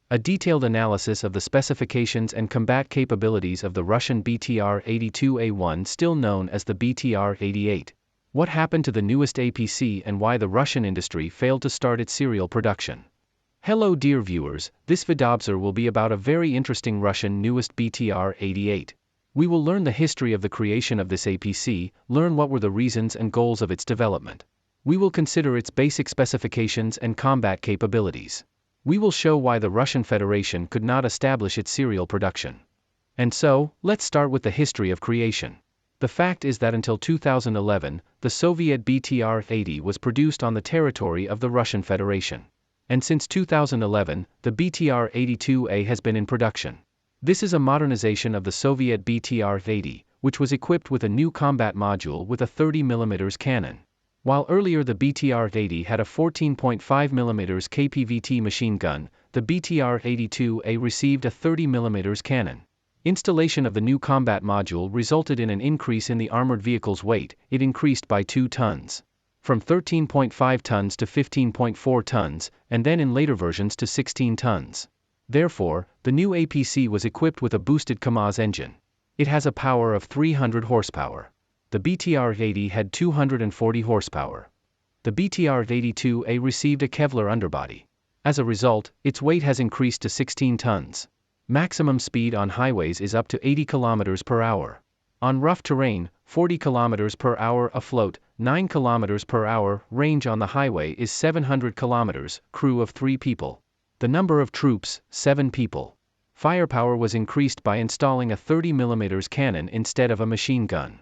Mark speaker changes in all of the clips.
Speaker 1: A detailed analysis of the specifications and combat capabilities of the Russian BTR-82A1, still known as the BTR-88. What happened to the newest APC and why the Russian industry failed to start its serial production. Hello dear viewers, this vidobzor will be about a very interesting Russian newest BTR-88. We will learn the history of the creation of this APC, learn what were the reasons and goals of its development. We will consider its basic specifications and combat capabilities. We will show why the Russian Federation could not establish its serial production. And so, let's start with the history of creation. The fact is that until 2011, the Soviet BTR-80 was produced on the territory of the Russian Federation. And since 2011, the BTR-82A has been in production. This is a modernization of the Soviet BTR-80, which was equipped with a new combat module with a 30mm cannon. While earlier the BTR-80 had a 14.5mm KPVT machine gun, the BTR-82A received a 30mm cannon. Installation of the new combat module resulted in an increase in the armored vehicle's weight. It increased by 2 tons. From 13.5 tons to 15.4 tons, and then in later versions to 16 tons. Therefore, the new APC was equipped with a boosted KAMAZ engine. It has a power of 300 horsepower. The BTR-80 had 240 horsepower. The BTR-82A received a Kevlar underbody. As a result, its weight has increased to 16 tons. Maximum speed on highways is up to 80 km per hour. On rough terrain, 40 km per hour afloat, 9 km per hour, range on the highway is 700 km, crew of 3 people. The number of troops, 7 people. Firepower was increased by installing a 30mm cannon instead of a machine gun.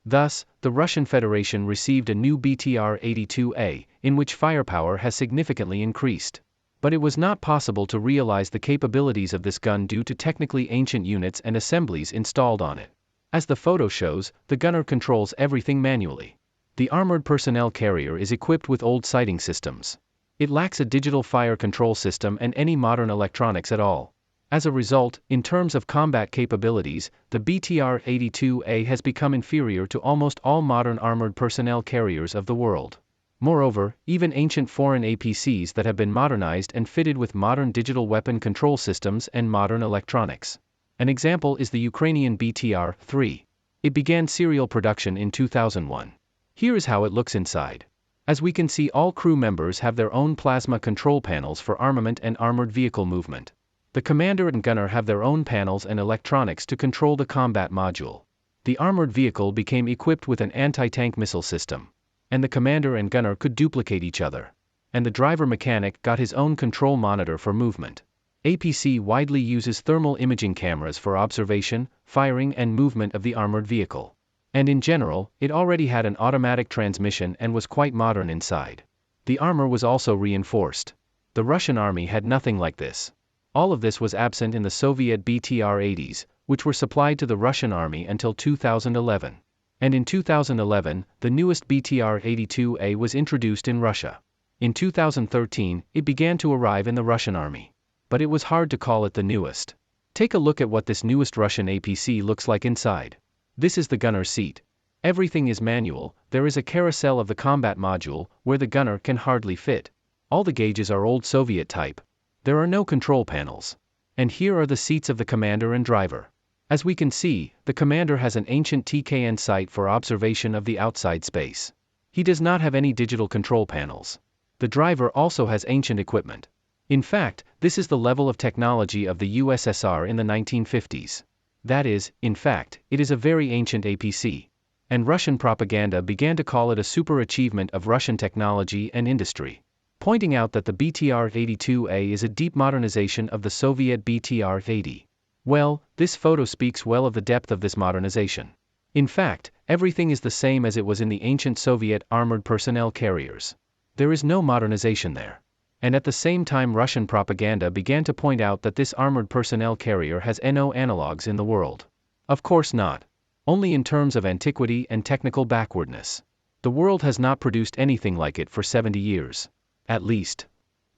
Speaker 1: Thus, the Russian Federation received a new BTR-82A, in which firepower has significantly increased. But it was not possible to realize the capabilities of this gun due to technically ancient units and assemblies installed on it. As the photo shows, the gunner controls everything manually. The armored personnel carrier is equipped with old sighting systems. It lacks a digital fire control system and any modern electronics at all. As a result, in terms of combat capabilities, the BTR-82A has become inferior to almost all modern armored personnel carriers of the world. Moreover, even ancient foreign APCs that have been modernized and fitted with modern digital weapon control systems and modern electronics. An example is the Ukrainian BTR-3. It began serial production in 2001. Here is how it looks inside. As we can see, all crew members have their own plasma control panels for armament and armored vehicle movement. The commander and gunner have their own panels and electronics to control the combat module. The armored vehicle became equipped with an anti-tank missile system. And the commander and gunner could duplicate each other. And the driver mechanic got his own control monitor for movement. APC widely uses thermal imaging cameras for observation, firing and movement of the armored vehicle. And in general, it already had an automatic transmission and was quite modern inside. The armor was also reinforced. The Russian army had nothing like this. All of this was absent in the Soviet BTR-80s, which were supplied to the Russian army until 2011. And in 2011, the newest BTR-82A was introduced in Russia. In 2013, it began to arrive in the Russian army. But it was hard to call it the newest. Take a look at what this newest Russian APC looks like inside. This is the gunner's seat. Everything is manual. There is a carousel of the combat module, where the gunner can hardly fit. All the gauges are old Soviet type. There are no control panels. And here are the seats of the commander and driver. As we can see, the commander has an ancient TKN sight for observation of the outside space. He does not have any digital control panels. The driver also has ancient equipment. In fact, this is the level of technology of the USSR in the 1950s. That is, in fact, it is a very ancient APC. And Russian propaganda began to call it a super achievement of Russian technology and industry, pointing out that the BTR-82A is a deep modernization of the Soviet BTR-80. Well, this photo speaks well of the depth of this modernization. In fact, everything is the same as it was in the ancient Soviet armored personnel carriers. There is no modernization there. And at the same time, Russian propaganda began to point out that this armored personnel carrier has no analogs in the world. Of course not. Only in terms of antiquity and technical backwardness. The world has not produced anything like it for 70 years. At least.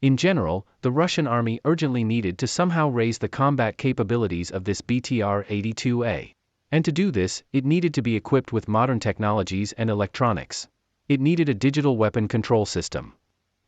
Speaker 1: In general, the Russian army urgently needed to somehow raise the combat capabilities of this BTR-82A. And to do this, it needed to be equipped with modern technologies and electronics. It needed a digital weapon control system.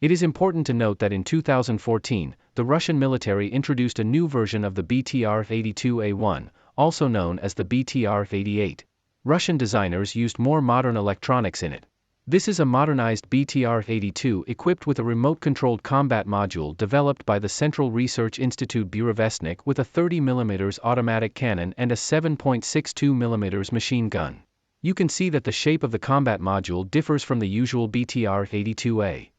Speaker 1: It is important to note that in 2014, the Russian military introduced a new version of the BTR-82A1, also known as the BTR-88. Russian designers used more modern electronics in it. This is a modernized BTR-82 equipped with a remote-controlled combat module developed by the Central Research Institute Burevestnik with a 30mm automatic cannon and a 7.62mm machine gun. You can see that the shape of the combat module differs from the usual BTR-82A.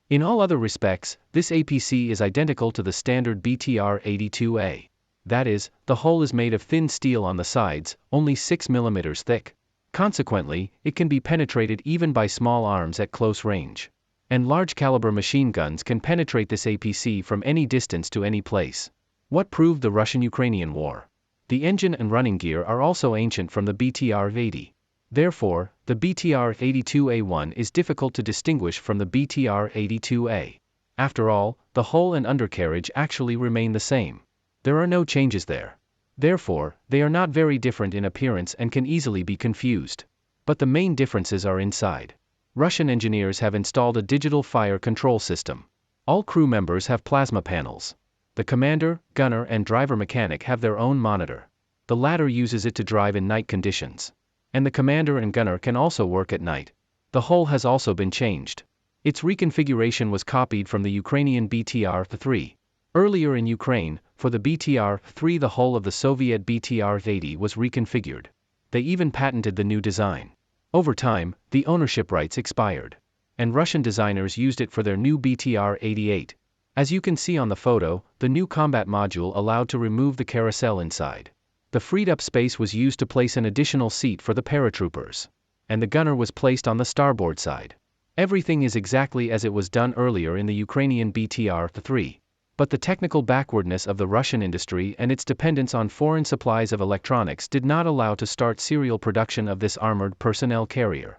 Speaker 1: In all other respects, this APC is identical to the standard BTR-82A. That is, the hull is made of thin steel on the sides, only 6mm thick. Consequently, it can be penetrated even by small arms at close range. And large-caliber machine guns can penetrate this APC from any distance to any place. What proved the Russian-Ukrainian war? The engine and running gear are also ancient from the BTR-80. Therefore, the BTR-82A1 is difficult to distinguish from the BTR-82A. After all, the hull and undercarriage actually remain the same. There are no changes there. Therefore, they are not very different in appearance and can easily be confused. But the main differences are inside. Russian engineers have installed a digital fire control system. All crew members have plasma panels. The commander, gunner and driver mechanic have their own monitor. The latter uses it to drive in night conditions. And the commander and gunner can also work at night. The hull has also been changed. Its reconfiguration was copied from the Ukrainian BTR-3. Earlier in Ukraine, for the BTR-3 the hull of the Soviet BTR-80 was reconfigured. They even patented the new design. Over time, the ownership rights expired. And Russian designers used it for their new BTR-88. As you can see on the photo, the new combat module allowed to remove the carousel inside. The freed-up space was used to place an additional seat for the paratroopers. And the gunner was placed on the starboard side. Everything is exactly as it was done earlier in the Ukrainian BTR-3. But the technical backwardness of the Russian industry and its dependence on foreign supplies of electronics did not allow to start serial production of this armored personnel carrier.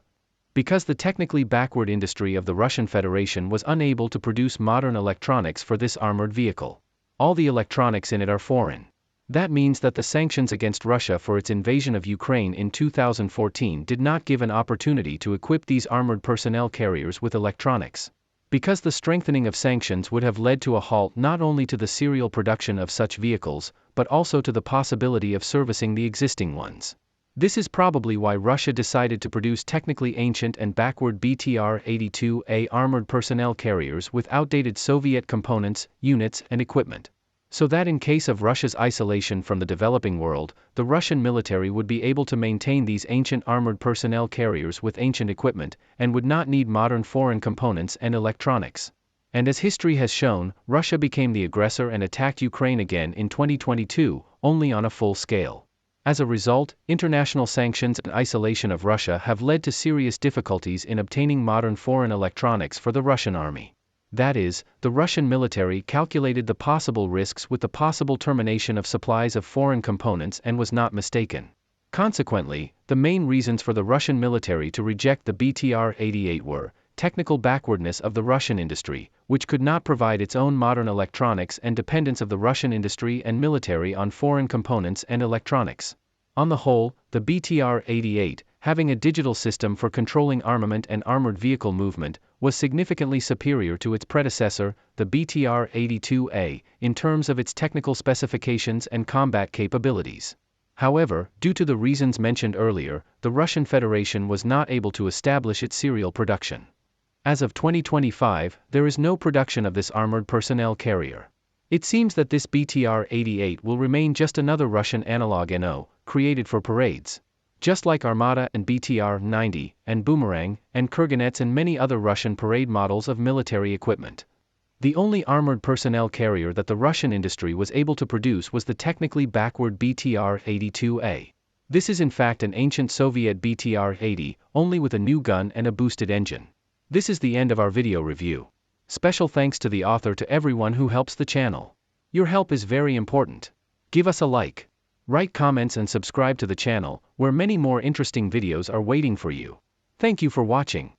Speaker 1: Because the technically backward industry of the Russian Federation was unable to produce modern electronics for this armored vehicle. All the electronics in it are foreign. That means that the sanctions against Russia for its invasion of Ukraine in 2014 did not give an opportunity to equip these armored personnel carriers with electronics. Because the strengthening of sanctions would have led to a halt not only to the serial production of such vehicles, but also to the possibility of servicing the existing ones. This is probably why Russia decided to produce technically ancient and backward BTR-82A armored personnel carriers with outdated Soviet components, units, and equipment. So that in case of Russia's isolation from the developing world, the Russian military would be able to maintain these ancient armored personnel carriers with ancient equipment, and would not need modern foreign components and electronics. And as history has shown, Russia became the aggressor and attacked Ukraine again in 2022, only on a full scale. As a result, international sanctions and isolation of Russia have led to serious difficulties in obtaining modern foreign electronics for the Russian army. That is, the Russian military calculated the possible risks with the possible termination of supplies of foreign components and was not mistaken. Consequently, the main reasons for the Russian military to reject the BTR-88 were technical backwardness of the Russian industry, which could not provide its own modern electronics, and dependence of the Russian industry and military on foreign components and electronics. On the whole, the BTR-88, having a digital system for controlling armament and armored vehicle movement, was significantly superior to its predecessor, the BTR-82A, in terms of its technical specifications and combat capabilities. However, due to the reasons mentioned earlier, the Russian Federation was not able to establish its serial production. As of 2025, there is no production of this armored personnel carrier. It seems that this BTR-88 will remain just another Russian analog NO, created for parades. Just like Armata and BTR-90, and Boomerang, and Kurganets and many other Russian parade models of military equipment. The only armored personnel carrier that the Russian industry was able to produce was the technically backward BTR-82A. This is in fact an ancient Soviet BTR-80, only with a new gun and a boosted engine. This is the end of our video review. Special thanks to the author, to everyone who helps the channel. Your help is very important. Give us a like. Write comments and subscribe to the channel, where many more interesting videos are waiting for you. Thank you for watching.